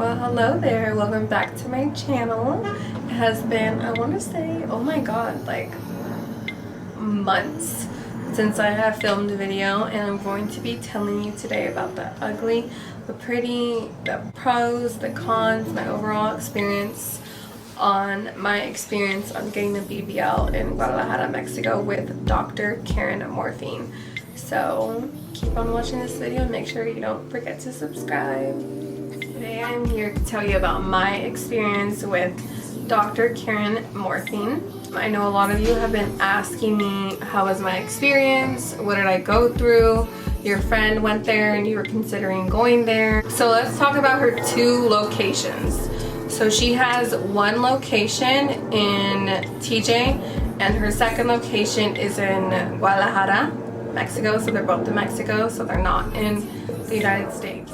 Well, hello there, welcome back to my channel. It has been, I want to say, oh my god, like months since I have filmed a video, and I'm going to be telling you today about the ugly, the pretty, the pros, the cons, my overall experience on getting the BBL in Guadalajara, Mexico with Dr. Karen Morfin. So keep on watching this video and make sure you don't forget to subscribe. Today I'm here to tell you about my experience with Dr. Karen Morfin. I know a lot of you have been asking me, how was my experience? What did I go through? Your friend went there and you were considering going there. So let's talk about her two locations. So she has one location in TJ and her second location is in Guadalajara, Mexico. So they're both in Mexico, so they're not in the United States.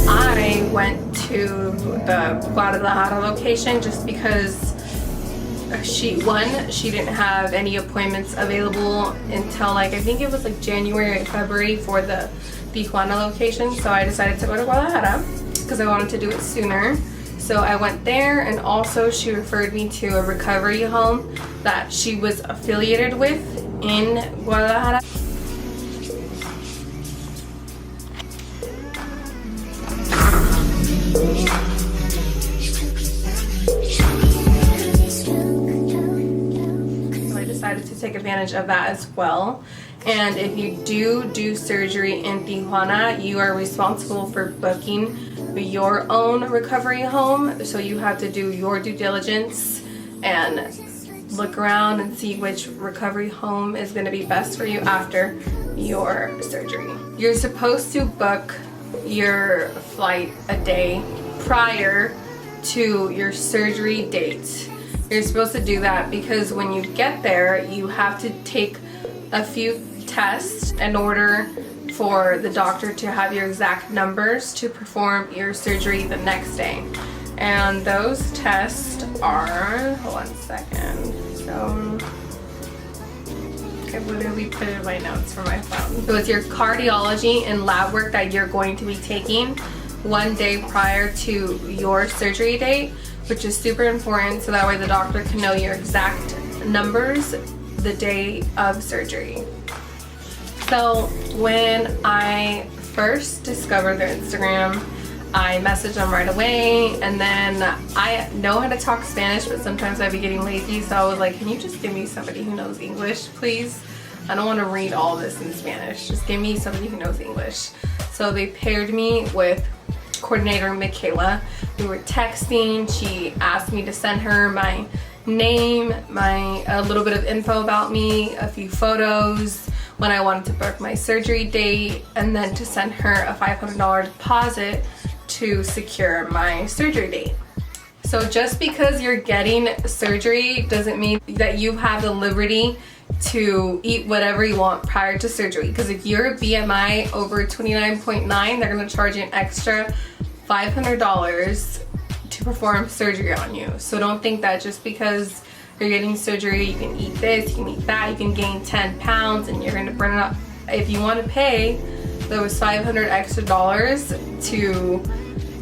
I went to the Guadalajara location just because she didn't have any appointments available until like I think it was like January or February for the Tijuana location, so I decided to go to Guadalajara because I wanted to do it sooner. So I went there, and also she referred me to a recovery home that she was affiliated with in Guadalajara. To take advantage of that as well. And if you do surgery in Tijuana, you are responsible for booking your own recovery home, so you have to do your due diligence and look around and see which recovery home is going to be best for you after your surgery. You're supposed to book your flight a day prior to your surgery date. You're supposed to do that because when you get there, you have to take a few tests in order for the doctor to have your exact numbers to perform your surgery the next day. And those tests are, hold on a second. So, I literally put it in my notes for my phone. So it's your cardiology and lab work that you're going to be taking one day prior to your surgery date, which is super important, so that way the doctor can know your exact numbers the day of surgery. So when I first discovered their Instagram, I messaged them right away, and then I know how to talk Spanish, but sometimes I'd be getting lazy, so I was like, can you just give me somebody who knows English, please? I don't want to read all this in Spanish. Just give me somebody who knows English. So they paired me with coordinator Michaela. We were texting. She asked me to send her my name, a little bit of info about me, a few photos, when I wanted to book my surgery date, and then to send her a $500 deposit to secure my surgery date. So just because you're getting surgery doesn't mean that you have the liberty to eat whatever you want prior to surgery, because if your BMI over 29.9, they're going to charge you an extra $500 to perform surgery on you. So don't think that just because you're getting surgery you can eat this, you can eat that, you can gain 10 pounds and you're going to burn it up. If you want to pay those $500 extra to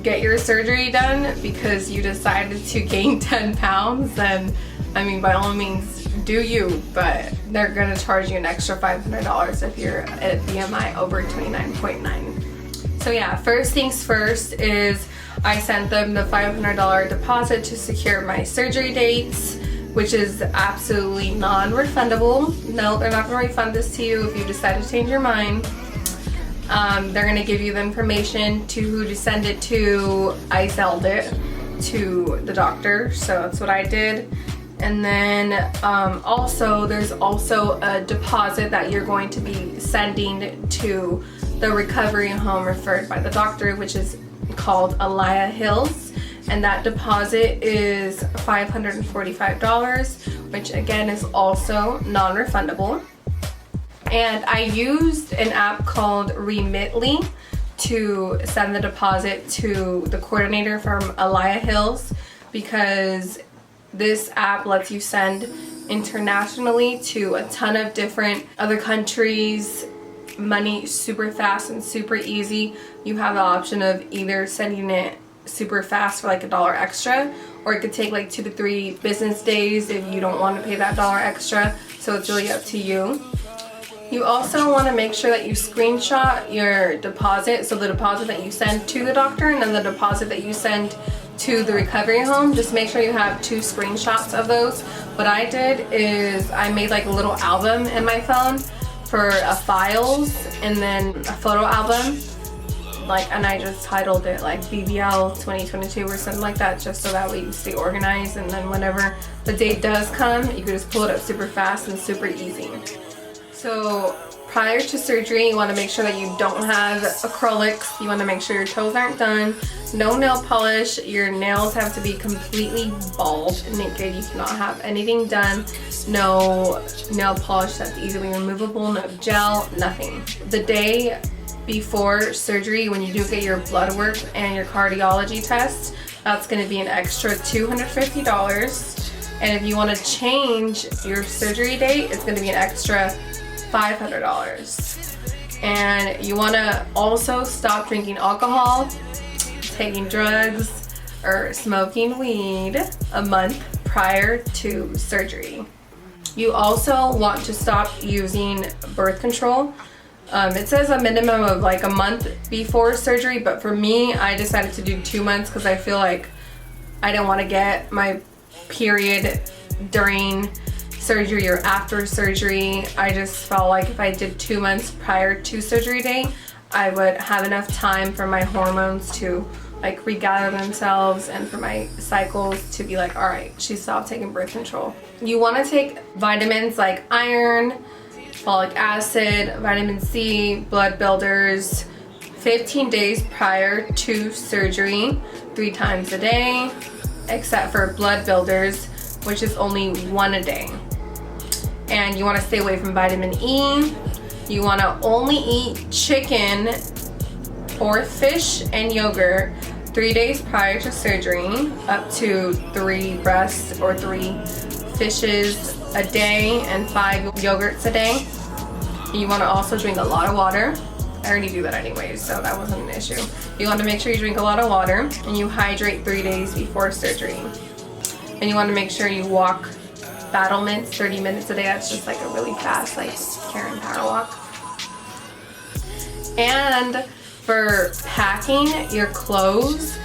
get your surgery done because you decided to gain 10 pounds, then I mean, by all means, do you, but they're gonna charge you an extra $500 if you're at BMI over 29.9. So yeah, first things first is I sent them the $500 deposit to secure my surgery dates, which is absolutely non-refundable. No, they're not gonna refund this to you if you decide to change your mind. They're gonna give you the information to who to send it to. I sold it to the doctor, so that's what I did. And then also there's also a deposit that you're going to be sending to the recovery home referred by the doctor, which is called Alaya Hills, and that deposit is $545, which again is also non-refundable. And I used an app called Remitly to send the deposit to the coordinator from Alaya Hills because This app lets you send internationally to a ton of different other countries money super fast and super easy. You have the option of either sending it super fast for like $1 extra, or it could take like 2 to 3 business days if you don't want to pay that $1 extra. So it's really up to you. You also want to make sure that you screenshot your deposit, so the deposit that you send to the doctor and then the deposit that you send to the recovery home. Just make sure you have 2 screenshots of those. What I did is I made like a little album in my phone for files, and then a photo album, and I just titled it like BBL 2022 or something like that, just so that way you stay organized, and then whenever the date does come, you can just pull it up super fast and super easy. So prior to surgery, you want to make sure that you don't have acrylics. You want to make sure your toes aren't done. No nail polish. Your nails have to be completely bald and naked. You cannot have anything done. No nail polish that's easily removable. No gel. Nothing. The day before surgery, when you do get your blood work and your cardiology test, that's going to be an extra $250. And if you want to change your surgery date, it's going to be an extra $500. And you want to also stop drinking alcohol, taking drugs, or smoking weed a month prior to surgery. You also want to stop using birth control. It says a minimum of like a month before surgery, but for me, I decided to do 2 months because I feel like I didn't want to get my period during surgery or after surgery. I just felt like if I did 2 months prior to surgery date, I would have enough time for my hormones to like regather themselves and for my cycles to be like, all right, she stopped taking birth control. You want to take vitamins like iron, folic acid, vitamin C, blood builders 15 days prior to surgery, 3 times a day, except for blood builders, which is only 1 a day. And you want to stay away from vitamin E. You want to only eat chicken or fish and yogurt 3 days prior to surgery, up to 3 breasts or 3 fishes a day and 5 yogurts a day. You want to also drink a lot of water. I already do that anyways, so that wasn't an issue. You want to make sure you drink a lot of water, and you hydrate 3 days before surgery. And you want to make sure you walk battlements 30 minutes a day. That's just like a really fast, like Karen power walk. And for packing your clothes,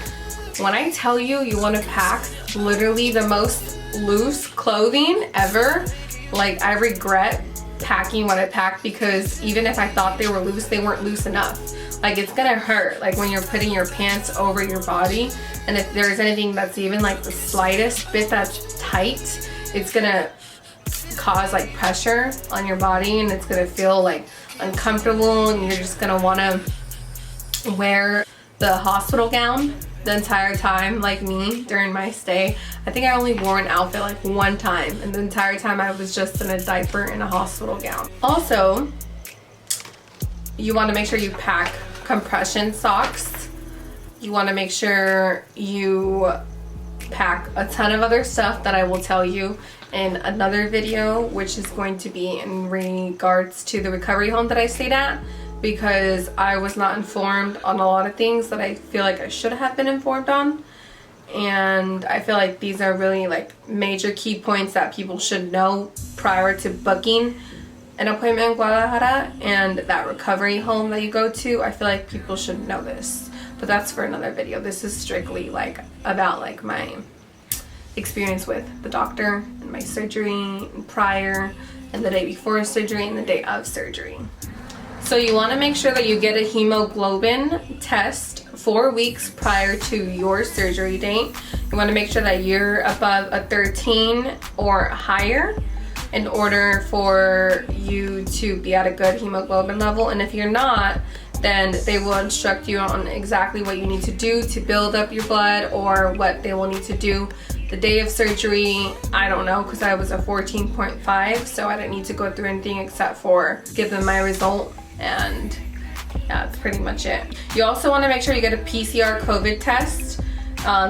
when I tell you you want to pack literally the most loose clothing ever, like I regret packing what I packed, because even if I thought they were loose, they weren't loose enough. Like it's gonna hurt, like when you're putting your pants over your body, and if there's anything that's even like the slightest bit that's tight, it's gonna cause like pressure on your body, and it's gonna feel like uncomfortable, and you're just gonna wanna wear the hospital gown the entire time, like me during my stay. I think I only wore an outfit like 1 time, and the entire time I was just in a diaper in a hospital gown. Also, you want to make sure you pack compression socks. You want to make sure you pack a ton of other stuff that I will tell you in another video, which is going to be in regards to the recovery home that I stayed at, because I was not informed on a lot of things that I feel like I should have been informed on. And I feel like these are really like major key points that people should know prior to booking an appointment in Guadalajara and that recovery home that you go to. I feel like people should know this, but that's for another video. This is strictly like about like my experience with the doctor and my surgery and prior, and the day before surgery and the day of surgery. So you want to make sure that you get a hemoglobin test 4 weeks prior to your surgery date. You want to make sure that you're above a 13 or higher in order for you to be at a good hemoglobin level. And if you're not, then they will instruct you on exactly what you need to do to build up your blood, or what they will need to do the day of surgery. I don't know, because I was a 14.5, so I didn't need to go through anything except for give them my result. And yeah, that's pretty much it. You also want to make sure you get a PCR COVID test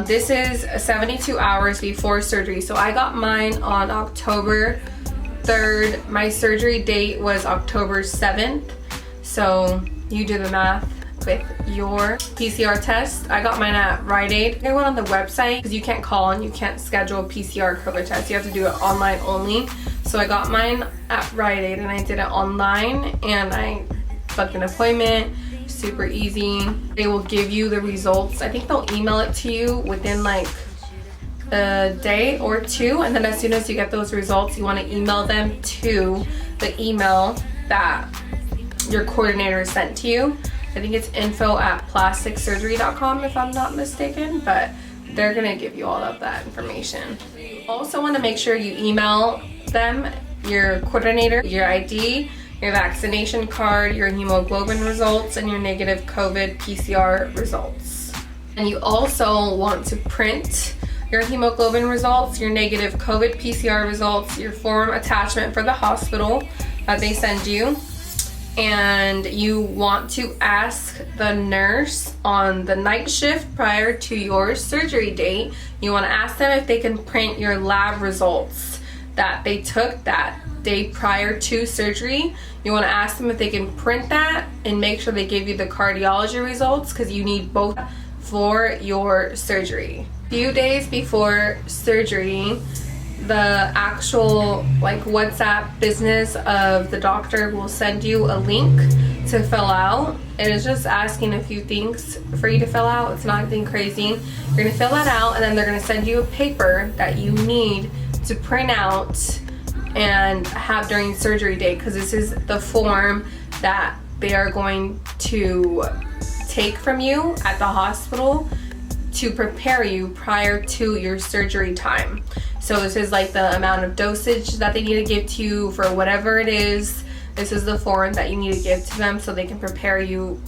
This is 72 hours before surgery. So I got mine on October 3rd. My surgery date was October 7th. So you do the math with your PCR test. I got mine at Rite Aid. I went on the website because you can't call and you can't schedule a PCR COVID test. You have to do it online only. So I got mine at Rite Aid and I did it online and I booked an appointment. Super easy. They will give you the results. I think they'll email it to you within like a day or two, and then as soon as you get those results, you want to email them to the email that your coordinator sent to you. I think it's info@plasticsurgery.com if I'm not mistaken, but they're gonna give you all of that information. You also want to make sure you email them your coordinator, your ID, your vaccination card, your hemoglobin results, and your negative COVID PCR results. And you also want to print your hemoglobin results, your negative COVID PCR results, your form attachment for the hospital that they send you. And you want to ask the nurse on the night shift prior to your surgery date, you want to ask them if they can print your lab results that they took that day prior to surgery. You want to ask them if they can print that and make sure they give you the cardiology results, because you need both for your surgery. A few days before surgery, the actual like WhatsApp business of the doctor will send you a link to fill out. It is just asking a few things for you to fill out. It's not anything crazy. You're gonna fill that out and then they're gonna send you a paper that you need to print out and have during surgery day, because this is the form that they are going to take from you at the hospital to prepare you prior to your surgery time. So this is like the amount of dosage that they need to give to you for whatever it is. This is the form that you need to give to them so they can prepare you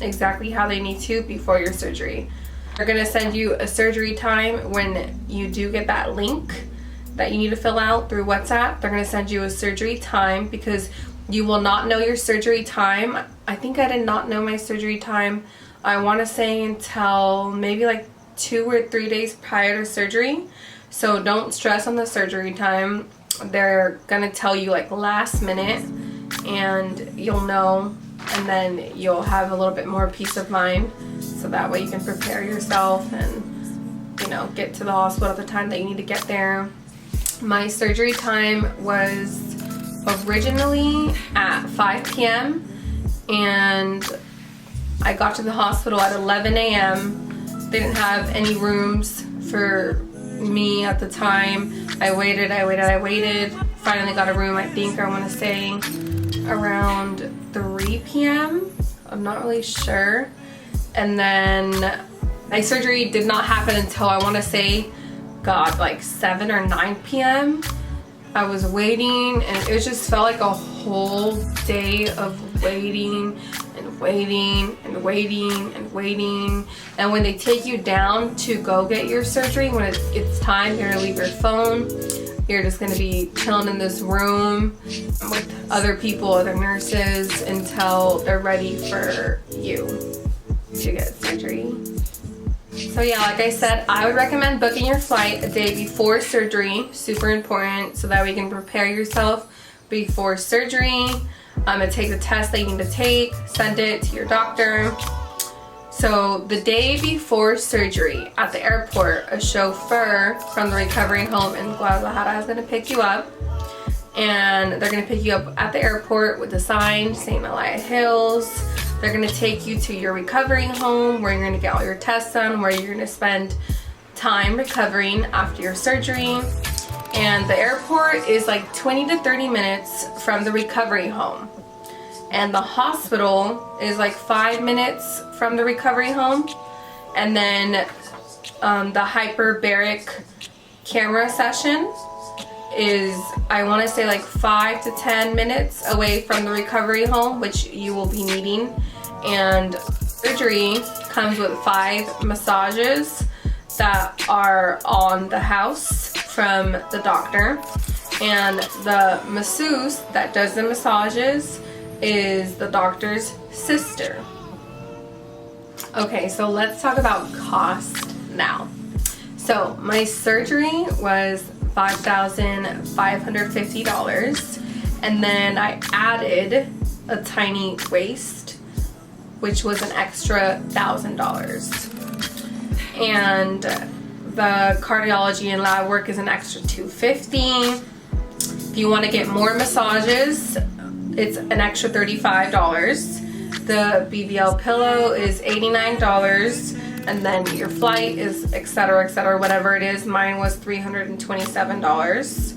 exactly how they need to before your surgery. They're gonna send you a surgery time when you do get that link that you need to fill out through WhatsApp. They're gonna send you a surgery time, because you will not know your surgery time. I think I did not know my surgery time, I wanna say until maybe like 2 or 3 days prior to surgery. So don't stress on the surgery time. They're gonna tell you like last minute and you'll know, and then you'll have a little bit more peace of mind, so that way you can prepare yourself and, you know, get to the hospital at the time that you need to get there. My surgery time was originally at 5 p.m. and I got to the hospital at 11 a.m. They didn't have any rooms for me at the time. I waited. Finally got a room, I think, I want to say around 3 p.m. I'm not really sure. And then my surgery did not happen until I want to say, God, like 7 or 9 p.m. I was waiting and it just felt like a whole day of waiting and waiting and waiting and waiting. And when they take you down to go get your surgery, when it's time, you're gonna leave your phone. You're just gonna be chilling in this room with other people, other nurses, until they're ready for you to get surgery. So yeah, like I said, I would recommend booking your flight a day before surgery. Super important, so that we can prepare yourself before surgery. And take the test that you need to take, send it to your doctor. So the day before surgery at the airport, a chauffeur from the recovery home in Guadalajara is gonna pick you up. And they're gonna pick you up at the airport with a sign saying Elia Hills. They're gonna take you to your recovery home where you're gonna get all your tests done, where you're gonna spend time recovering after your surgery. And the airport is like 20 to 30 minutes from the recovery home. And the hospital is like 5 minutes from the recovery home. And then the hyperbaric camera session is, I want to say, like 5 to 10 minutes away from the recovery home, which you will be needing. And surgery comes with 5 massages that are on the house from the doctor. And the masseuse that does the massages is the doctor's sister. Okay, so let's talk about cost now. So my surgery was $5,550, and then I added a tiny waist, which was an extra $1,000, and the cardiology and lab work is an extra $250. If you want to get more massages, it's an extra $35. The BBL pillow is $89, and then your flight is etc, whatever it is. Mine was $327,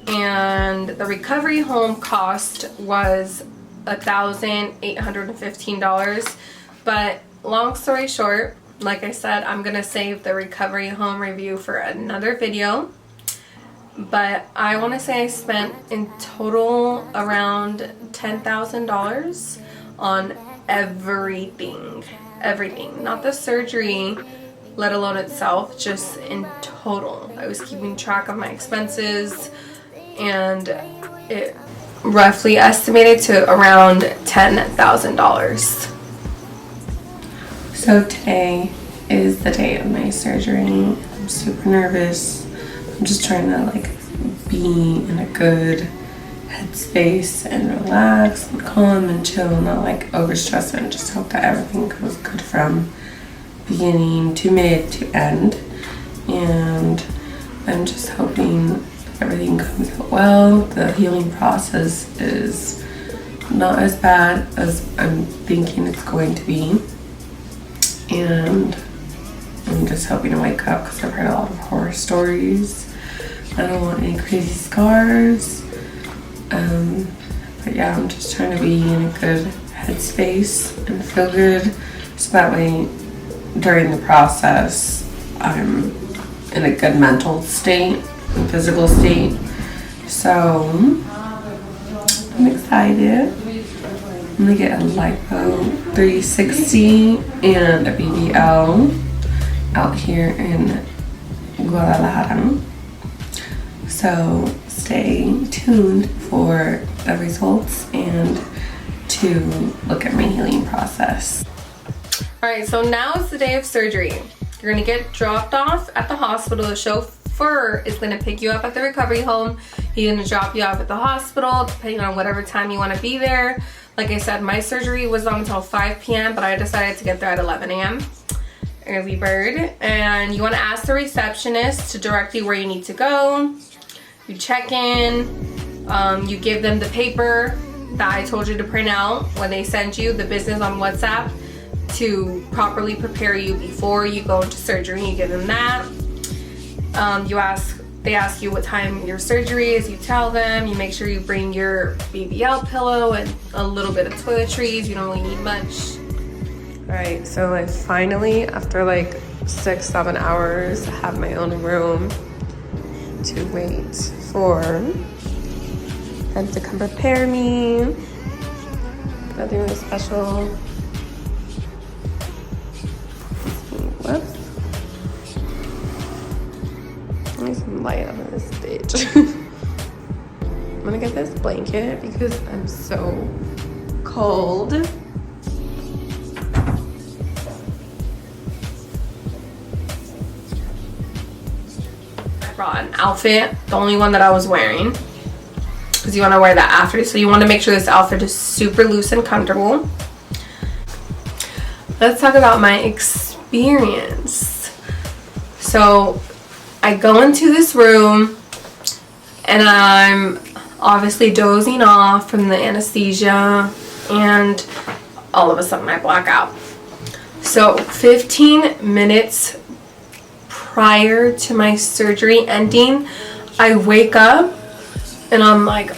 and the recovery home cost was $1,815. But long story short, like I said, I'm gonna save the recovery home review for another video. But I want to say I spent in total around $10,000 on everything, not the surgery, let alone itself, just in total. I was keeping track of my expenses, and it roughly estimated to around $10,000. So today is the day of my surgery. I'm super nervous. I'm just trying to like be in a good headspace and relax and calm and chill, not like overstress, and just hope that everything goes good from beginning to mid to end. And I'm just hoping everything comes out well. The healing process is not as bad as I'm thinking it's going to be, and I'm just hoping to wake up because I've heard a lot of horror stories. I don't want any crazy scars. But yeah, I'm just trying to be in a good headspace and feel good, so that way during the process I'm in a good mental state and physical state. So I'm excited. I'm gonna get a Lipo 360 and a BBL out here in Guadalajara. So stay tuned for the results and to look at my healing process. Alright, so now is the day of surgery. You're gonna get dropped off at the hospital. The chauffeur is gonna pick you up at the recovery home. He's gonna drop you off at the hospital, depending on whatever time you wanna be there. Like I said, my surgery was on until 5 p.m., but I decided to get there at 11 a.m. Early bird. And you wanna ask the receptionist to direct you where you need to go. You check in, you give them the paper that I told you to print out when they send you the business on WhatsApp to properly prepare you before you go into surgery. You give them that. They ask you what time your surgery is, you tell them. You make sure you bring your BBL pillow and a little bit of toiletries. You don't really need much. Alright, so I finally, after like 6-7 hours, have my own room to wait for them to come prepare me. Nothing really special. Whoops. I need some light on this stage. I'm gonna get this blanket because I'm so cold. An outfit, the only one that I was wearing, because you want to wear that after, so you want to make sure this outfit is super loose and comfortable. Let's talk about my experience. So I go into this room and I'm obviously dozing off from the anesthesia, and all of a sudden I black out. So 15 minutes prior to my surgery ending, I wake up and I'm like,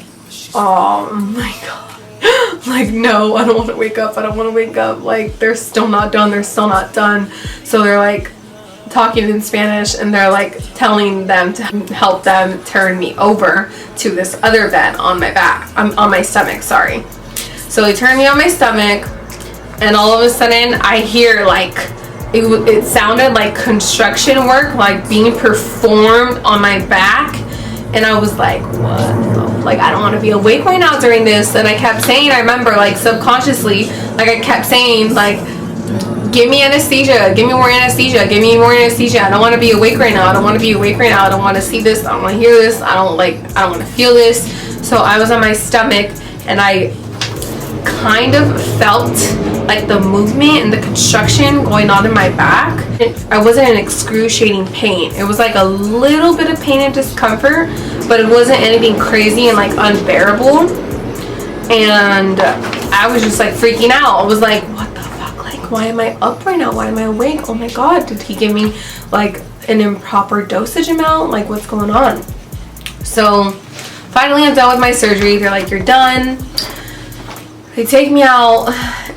oh my god, like, no, I don't want to wake up, I don't want to wake up, like, they're still not done, so they're like talking in Spanish, and they're like telling them to help them turn me over to this other bed on my back, on my stomach, sorry. So they turn me on my stomach, and all of a sudden I hear like it sounded like construction work, like being performed on my back, and I was like, what? Like, I don't want to be awake right now during this. And I kept saying, I remember, like, subconsciously, like, I kept saying, like, give me anesthesia, give me more anesthesia, give me more anesthesia. I don't want to be awake right now. I don't want to be awake right now. I don't want to see this. I don't want to hear this. I don't want to feel this. So I was on my stomach, and I kind of felt like the movement and the construction going on in my back. I wasn't in excruciating pain. It was like a little bit of pain and discomfort, but it wasn't anything crazy and like unbearable. And I was just like freaking out. I was like, what the fuck? Like, why am I up right now? Why am I awake? Oh my god, did he give me like an improper dosage amount? Like, what's going on? So finally I'm done with my surgery. They're like, you're done. They take me out,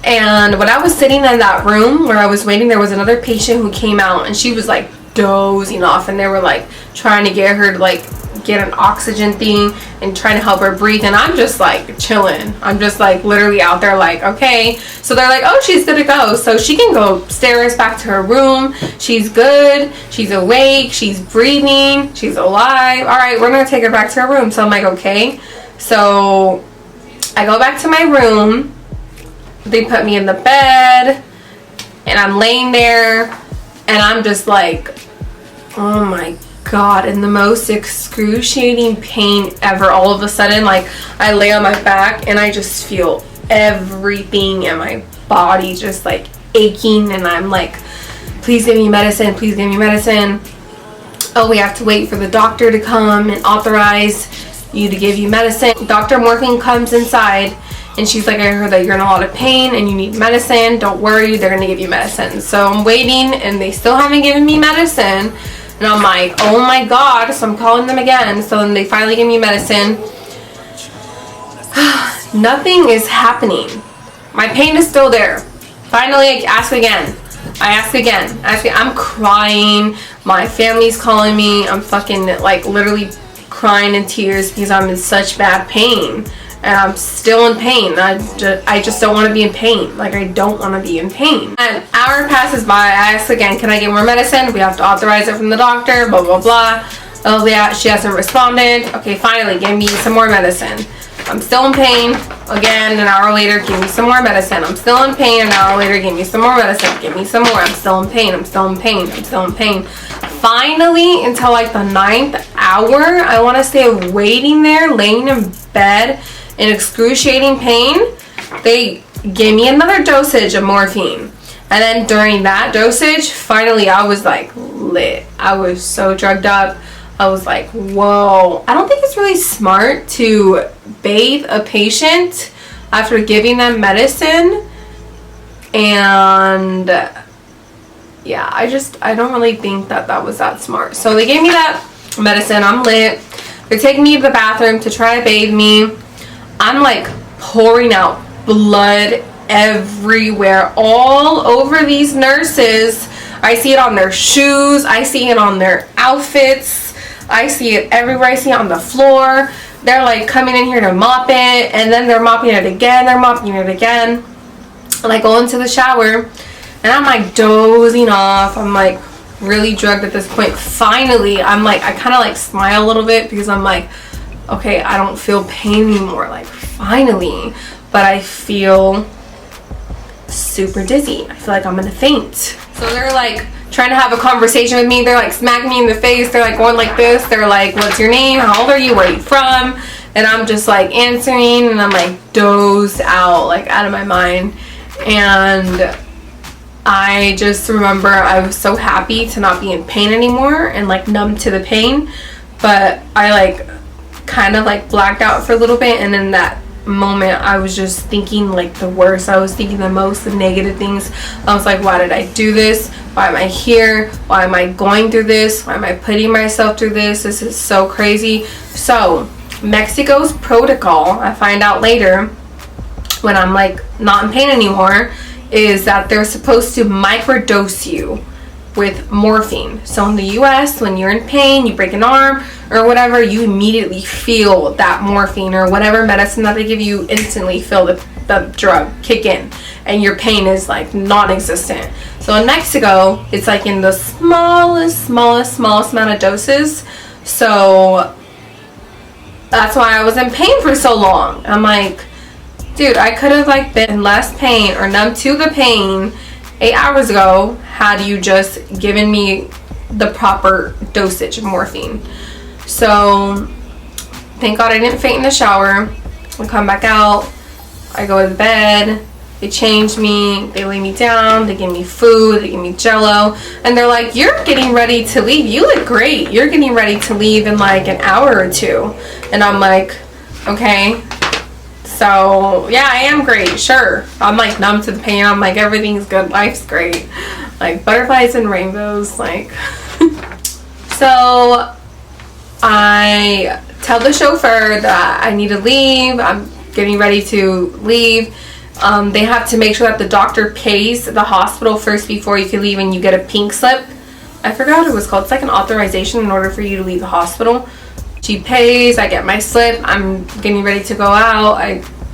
and when I was sitting in that room where I was waiting, there was another patient who came out, and she was like dozing off, and they were like trying to get her to like get an oxygen thing and trying to help her breathe, and I'm just like chilling. I'm just like literally out there like, okay. So they're like, oh, she's good to go, so she can go upstairs back to her room. She's good, she's awake, she's breathing, she's alive. All right, we're gonna take her back to her room. So I'm like, okay. So I go back to my room. They put me in the bed, and I'm laying there, and I'm just like, oh my god, in the most excruciating pain ever. All of a sudden, like, I lay on my back, and I just feel everything in my body just like aching, and I'm like, please give me medicine, please give me medicine. Oh, we have to wait for the doctor to come and authorize you to give you medicine. Dr. Morfin comes inside, and she's like, I heard that you're in a lot of pain and you need medicine. Don't worry, they're gonna give you medicine. So I'm waiting, and they still haven't given me medicine, and I'm like, oh my god. So I'm calling them again. So then they finally give me medicine. Nothing is happening. My pain is still there. Finally, I ask again. I'm crying. My family's calling me. I'm fucking like literally crying in tears because I'm in such bad pain, and I'm still in pain. I just don't want to be in pain. Like, I don't want to be in pain. An hour passes by. I ask again, can I get more medicine? We have to authorize it from the doctor, blah blah blah. Oh yeah, she hasn't responded. Okay, finally, give me some more medicine. I'm still in pain. Again, an hour later, give me some more medicine. I'm still in pain. An hour later, give me some more medicine. Give me some more. I'm still in pain. I'm still in pain. I'm still in pain. Finally, until like the 9th hour, I want to say waiting there, laying in bed in excruciating pain, they gave me another dosage of morphine. And then during that dosage, finally I was like lit. I was so drugged up. I was like, whoa. I don't think it's really smart to bathe a patient after giving them medicine. And yeah, I don't really think that was that smart. So they gave me that medicine. I'm lit. They're taking me to the bathroom to try to bathe me. I'm like pouring out blood everywhere, all over these nurses. I see it on their shoes. I see it on their outfits. I see it everywhere. I see it on the floor. They're like coming in here to mop it, and then they're mopping it again. They're mopping it again. And I go into the shower, and I'm like dozing off. I'm like really drugged at this point. Finally, I'm like, I kind of like smile a little bit because I'm like, okay, I don't feel pain anymore. Like, finally. But I feel super dizzy. I feel like I'm gonna faint. So they're like trying to have a conversation with me. They're like smacking me in the face. They're like going like this. They're like, what's your name? How old are you? Where are you from? And I'm just like answering, and I'm like dozed out, like out of my mind. And I just remember I was so happy to not be in pain anymore and like numb to the pain. But I like kind of like blacked out for a little bit, and in that moment I was just thinking like the worst. I was thinking the most negative things. I was like, why did I do this? Why am I here? Why am I going through this? Why am I putting myself through this? This is so crazy. So Mexico's protocol, I find out later when I'm like not in pain anymore, is that they're supposed to microdose you with morphine. So in the US, when you're in pain, you break an arm or whatever, you immediately feel that morphine or whatever medicine that they give you, instantly feel the drug kick in, and your pain is like non-existent. So in Mexico, it's like in the smallest amount of doses. So that's why I was in pain for so long. I'm like, dude, I could have like been in less pain or numb to the pain 8 hours ago had you just given me the proper dosage of morphine. So thank God I didn't faint in the shower. I come back out, I go to bed, they change me, they lay me down, they give me food, they give me jello, and they're like, you're getting ready to leave, you look great, you're getting ready to leave in like an hour or two. And I'm like, okay. So yeah, I am great, sure. I'm like numb to the pain. I'm like, everything's good, life's great, like butterflies and rainbows, like. So I tell the chauffeur that I need to leave, I'm getting ready to leave. They have to make sure that the doctor pays the hospital first before you can leave, and you get a pink slip. I forgot what it was called. It's like an authorization in order for you to leave the hospital. She pays, I get my slip, I'm getting ready to go out,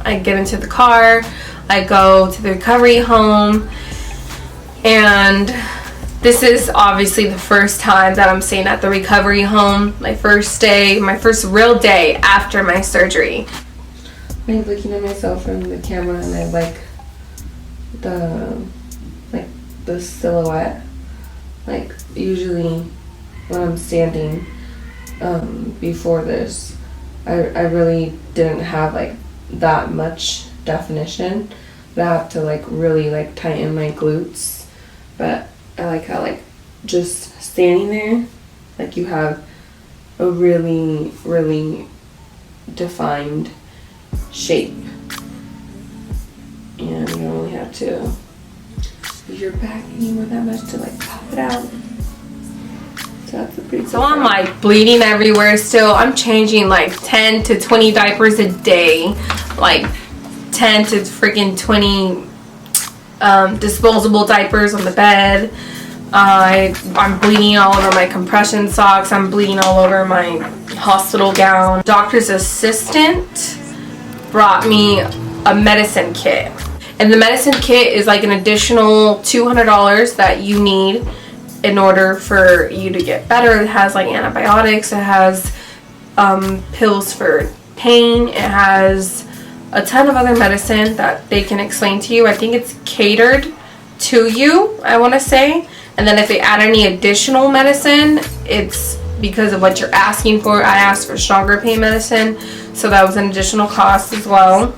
I get into the car, I go to the recovery home, and this is obviously the first time that I'm staying at the recovery home, my first day, my first real day after my surgery. I'm looking at myself from the camera and I like the silhouette, like usually when I'm standing before this, I really didn't have like that much definition, but I have to like really like tighten my glutes. But I like how like just standing there, like you have a really defined shape, and you don't really have to use your back anymore that much to like pop it out. That's a pretty. So I'm like bleeding everywhere still. I'm changing like 10 to 20 diapers a day, like 10 to freaking 20 disposable diapers on the bed. I'm bleeding all over my compression socks. I'm bleeding all over my hospital gown. Doctor's assistant brought me a medicine kit, and the medicine kit is like an additional $200 that you need in order for you to get better. It has like antibiotics, it has pills for pain, it has a ton of other medicine that they can explain to you. I think it's catered to you, I want to say. And then if they add any additional medicine, it's because of what you're asking for. I asked for stronger pain medicine, so that was an additional cost as well.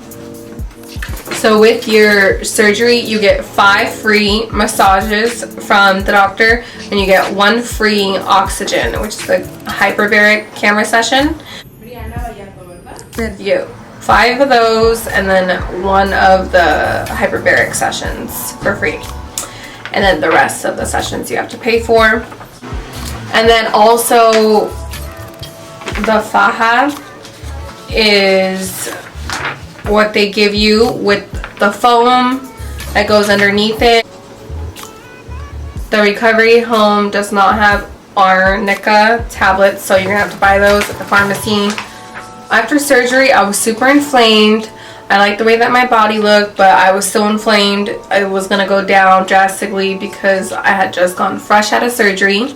So with your surgery, you get 5 free massages from the doctor, and you get 1 free oxygen, which is a hyperbaric camera session. You 5 of those, and then 1 of the hyperbaric sessions for free. And then the rest of the sessions you have to pay for. And then also the faja is what they give you with the foam that goes underneath it. The recovery home does not have arnica tablets, so you're gonna have to buy those at the pharmacy. After surgery, I was super inflamed. I liked the way that my body looked, but I was still inflamed. It was gonna go down drastically because I had just gone fresh out of surgery.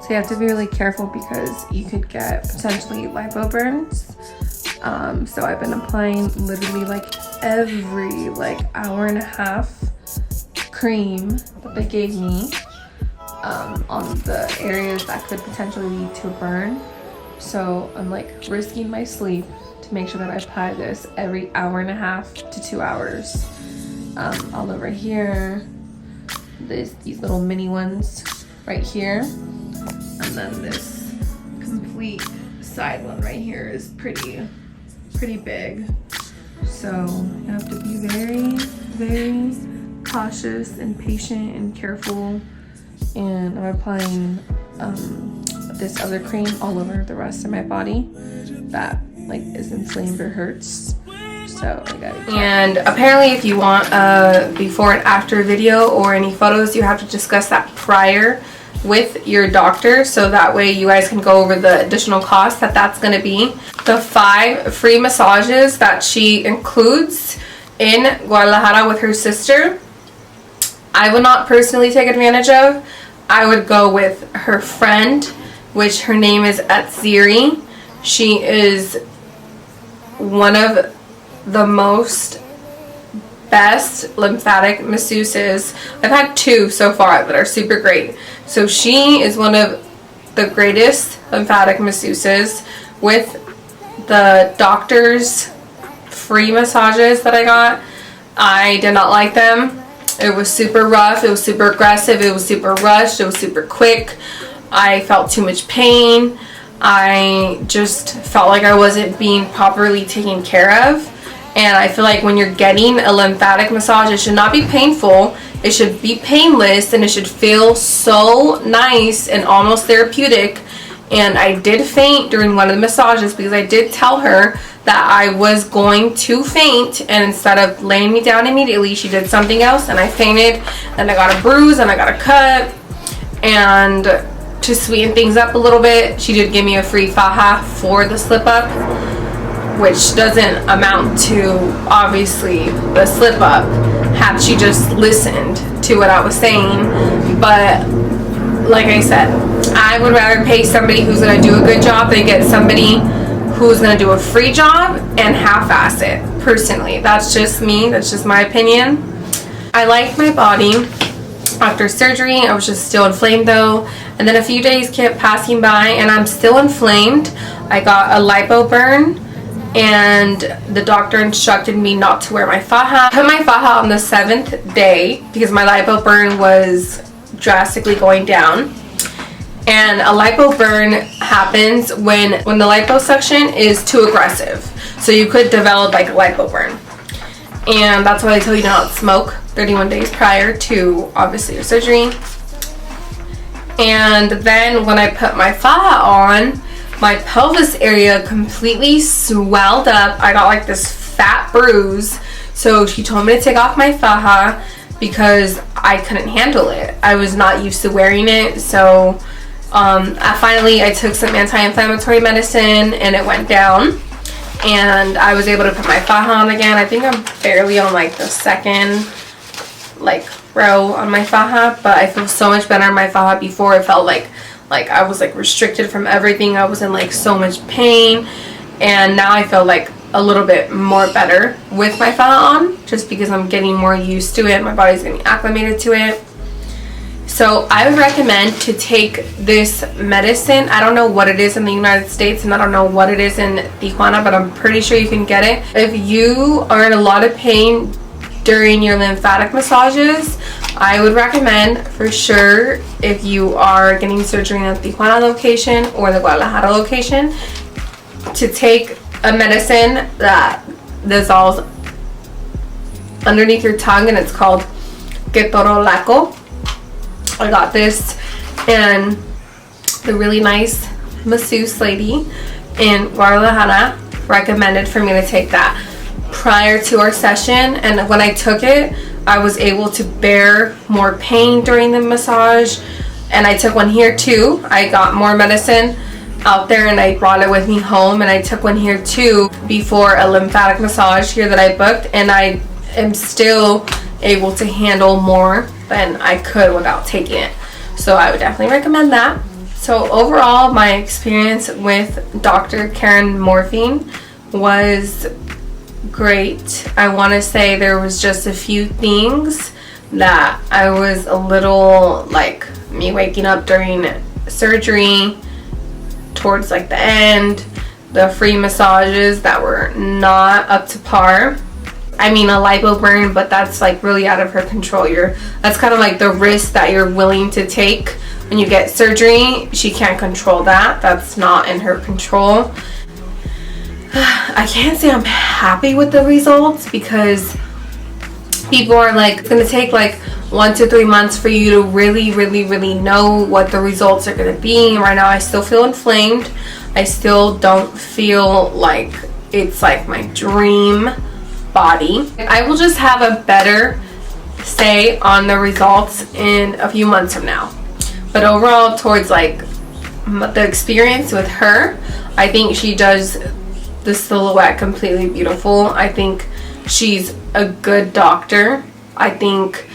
So you have to be really careful because you could get potentially lipo burns. So I've been applying literally like every like hour and a half cream that they gave me on the areas that could potentially lead to a burn. So I'm like risking my sleep to make sure that I apply this every hour and a half to 2 hours. All over here, these little mini ones right here, and then this complete side one right here is pretty big. So you have to be very cautious and patient and careful. And I'm applying this other cream all over the rest of my body that like is inflamed or hurts. So I gotta. And apparently, if you want a before and after video or any photos, you have to discuss that prior with your doctor, so that way you guys can go over the additional cost that's going to be. The 5 free massages that she includes in Guadalajara with her sister, I would not personally take advantage of. I would go with her friend, which her name is Atziri. She is one of the best lymphatic masseuses. I've had 2 so far that are super great. So she is one of the greatest lymphatic masseuses. With the doctor's free massages that I got, I did not like them. It was super rough, it was super aggressive, it was super rushed, it was super quick. I felt too much pain. I just felt like I wasn't being properly taken care of. And I feel like when you're getting a lymphatic massage, it should not be painful. It should be painless, and it should feel so nice and almost therapeutic. And I did faint during one of the massages because I did tell her that I was going to faint, and instead of laying me down immediately, she did something else and I fainted, and I got a bruise and I got a cut. And to sweeten things up a little bit, she did give me a free faja for the slip up, which doesn't amount to obviously the slip up had she just listened to what I was saying. But like I said, I would rather pay somebody who's going to do a good job than get somebody who's going to do a free job and half-ass it. Personally, that's just me, that's just my opinion. I like my body. After surgery, I was just still inflamed though, and then a few days kept passing by and I'm still inflamed. I got a lipo burn, and the doctor instructed me not to wear my faja. I put my faja on the 7th day because my lipo burn was drastically going down. And a lipo burn happens when the liposuction is too aggressive. So you could develop like a lipo burn. And that's why they tell you not to smoke 31 days prior to obviously your surgery. And then when I put my faja on, my pelvis area completely swelled up. I got like this fat bruise. So she told me to take off my faja because I couldn't handle it. I was not used to wearing it. So I took some anti-inflammatory medicine and it went down. And I was able to put my faja on again. I think I'm barely on like the second row on my faja, but I feel so much better in my faja. Before it felt like I was like restricted from everything. I was in like so much pain, and now I feel like a little bit more better with my faja on, just because I'm getting more used to it. My body's getting acclimated to it. So I would recommend to take this medicine. I don't know what it is in the United States, and I don't know what it is in Tijuana, but I'm pretty sure you can get it. If you are in a lot of pain during your lymphatic massages, I would recommend for sure, if you are getting surgery in the Tijuana location or the Guadalajara location, to take a medicine that dissolves underneath your tongue, and it's called ketorolaco. I got this, and the really nice masseuse lady in Guadalajara recommended for me to take that prior to our session. And when I took it, I was able to bear more pain during the massage. And I took one here too. I got more medicine out there and I brought it with me home, and I took one here too before a lymphatic massage here that I booked, and I am still able to handle more than I could without taking it. So I would definitely recommend that. So overall, my experience with Dr. Karen Morfin was great. I want to say there was just a few things that I was a little like me waking up during surgery towards like the end, the free massages that were not up to par. I mean, a lipo burn, but that's like really out of her control. That's kind of like the risk that you're willing to take when you get surgery. She can't control that. That's not in her control. I can't say I'm happy with the results, because people are like, it's going to take like 1 to 3 months for you to really know what the results are going to be. Right now I still feel inflamed. I still don't feel like it's like my dream body. I will just have a better say on the results in a few months from now. But overall, towards like the experience with her, I think she does the silhouette completely beautiful. I think she's a good doctor. I think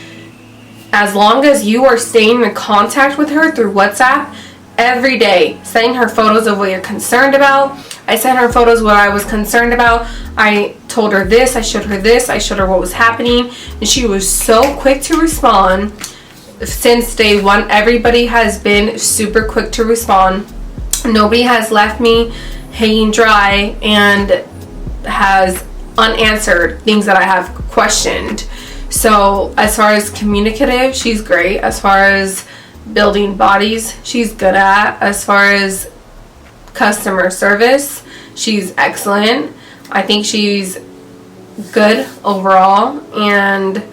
as long as you are staying in contact with her through WhatsApp every day, sending her photos of what you're concerned about. I sent her photos what I was concerned about. I told her this, I showed her this, I showed her what was happening, and she was so quick to respond. Since day one, everybody has been super quick to respond. Nobody has left me hanging dry and has unanswered things that I have questioned. So as far as communicative, she's great. As far as building bodies, she's good at. As far as customer service, she's excellent. I think she's good overall. And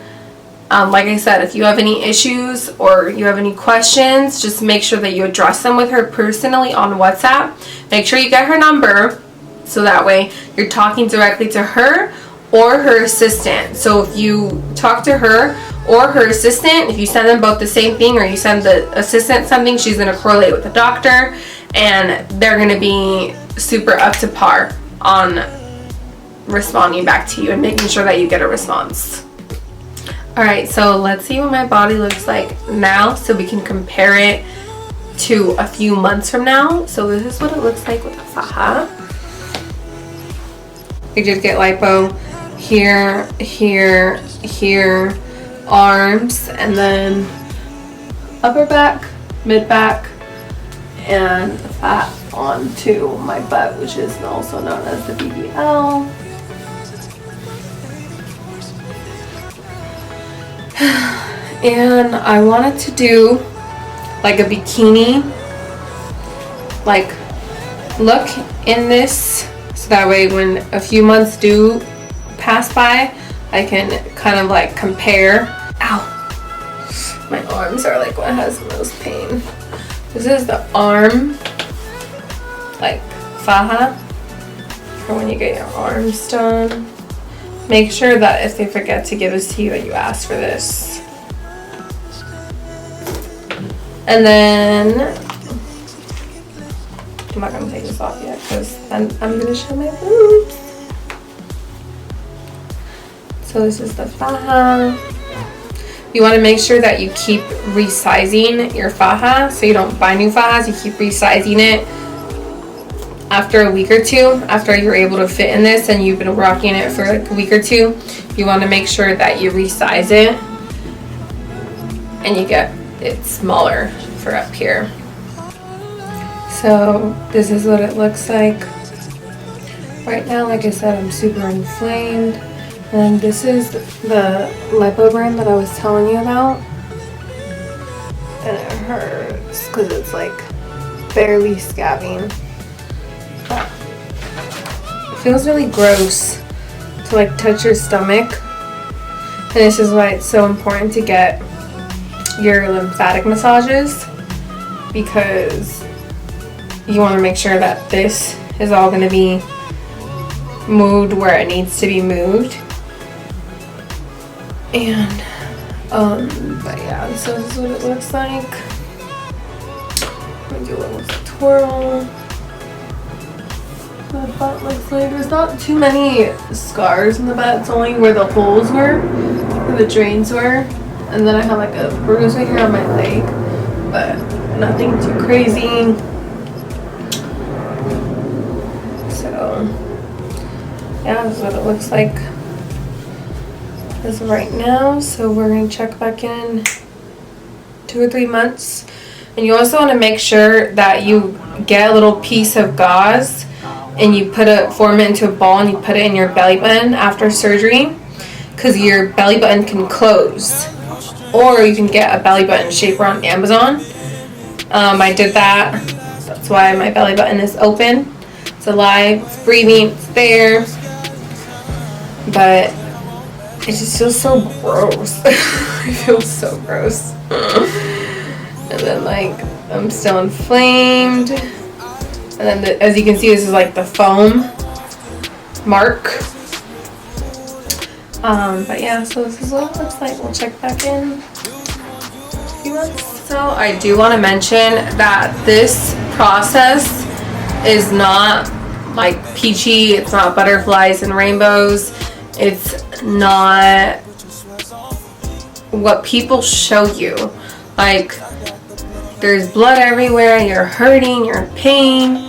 like I said, if you have any issues or you have any questions, just make sure that you address them with her personally on WhatsApp. Make sure you get her number, so that way you're talking directly to her or her assistant. So if you talk to her or her assistant, if you send them both the same thing, or you send the assistant something, she's going to correlate with the doctor, and they're going to be super up to par on responding back to you and making sure that you get a response. Alright, so let's see what my body looks like now, so we can compare it to a few months from now. So this is what it looks like with the faja. I did get lipo here, here, here, arms, and then upper back, mid back, and fat onto my butt, which is also known as the BBL. And I wanted to do like a bikini like look in this, so that way when a few months do pass by, I can kind of like compare. Ow, my arms are like what has the most pain. This is the arm like faja for when you get your arms done. Make sure that if they forget to give this to you, that you ask for this. And then I'm not gonna take this off yet because I'm gonna show my boobs. So this is the faja. You want to make sure that you keep resizing your faja, so you don't buy new fajas. You keep resizing it after a week or two, after you're able to fit in this and you've been rocking it for like a week or two. You want to make sure that you resize it and you get it smaller for up here. So this is what it looks like right now. Like I said, I'm super inflamed, and this is the lipo brand that I was telling you about, and it hurts because it's like barely scabbing. It feels really gross to like touch your stomach, and this is why it's so important to get your lymphatic massages, because you want to make sure that this is all going to be moved where it needs to be moved. And but yeah, so this is what it looks like. Let me do a little twirl. The butt looks like there's not too many scars in the butt. It's only where the holes were, where the drains were. And then I have like a bruise right here on my leg, but nothing too crazy. So yeah, this is what it looks like as of right now. So we're going to check back in 2 or 3 months. And you also want to make sure that you get a little piece of gauze and you form it into a ball, and you put it in your belly button after surgery, because your belly button can close. Or you can get a belly button shaper on Amazon. I did that. That's why my belly button is open. It's alive, it's breathing, it's there. But it just feels so gross. It feels so gross. And then like I'm still inflamed. And then as you can see, this is like the foam mark. But yeah, so this is what it looks like. We'll check back in a few months. So I do want to mention that this process is not like peachy. It's not butterflies and rainbows. It's not what people show you. Like there's blood everywhere, you're hurting, you're in pain.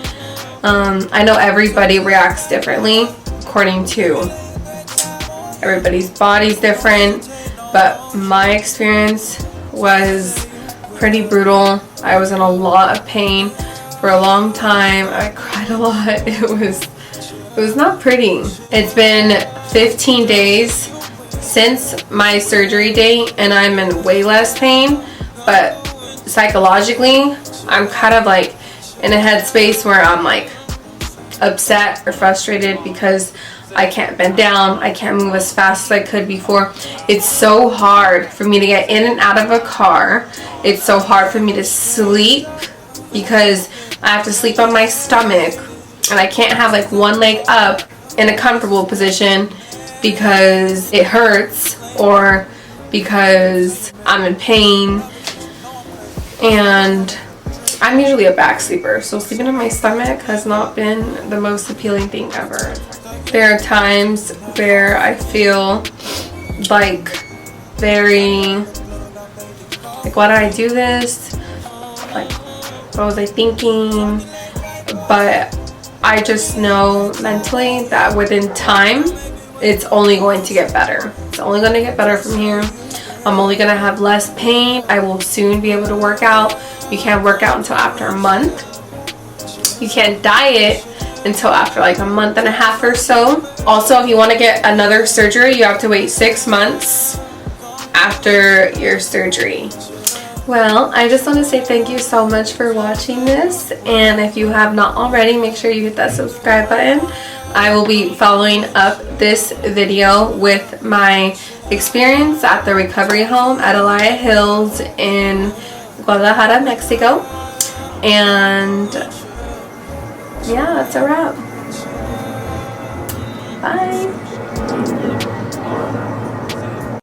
I know everybody reacts differently according to everybody's body's different, but my experience was pretty brutal. I was in a lot of pain for a long time. I cried a lot. It was not pretty. It's been 15 days since my surgery date and I'm in way less pain, but psychologically I'm kind of like in a headspace where I'm like upset or frustrated because I can't bend down, I can't move as fast as I could before. It's so hard for me to get in and out of a car. It's so hard for me to sleep because I have to sleep on my stomach and I can't have like one leg up in a comfortable position because it hurts or because I'm in pain. And I'm usually a back sleeper, so sleeping on my stomach has not been the most appealing thing ever. There are times where I feel like why did I do this? Like, what was I thinking? But I just know mentally that within time, it's only going to get better. It's only going to get better from here. I'm only going to have less pain. I will soon be able to work out. You can't work out until after a month. You can't diet until after like a month and a half or so. Also, if you want to get another surgery, you have to wait 6 months after your surgery. Well, I just want to say thank you so much for watching this, and if you have not already, make sure you hit that subscribe button. I will be following up this video with my experience at the recovery home at Elia Hills in Guadalajara, Mexico. And yeah, that's a wrap. Bye.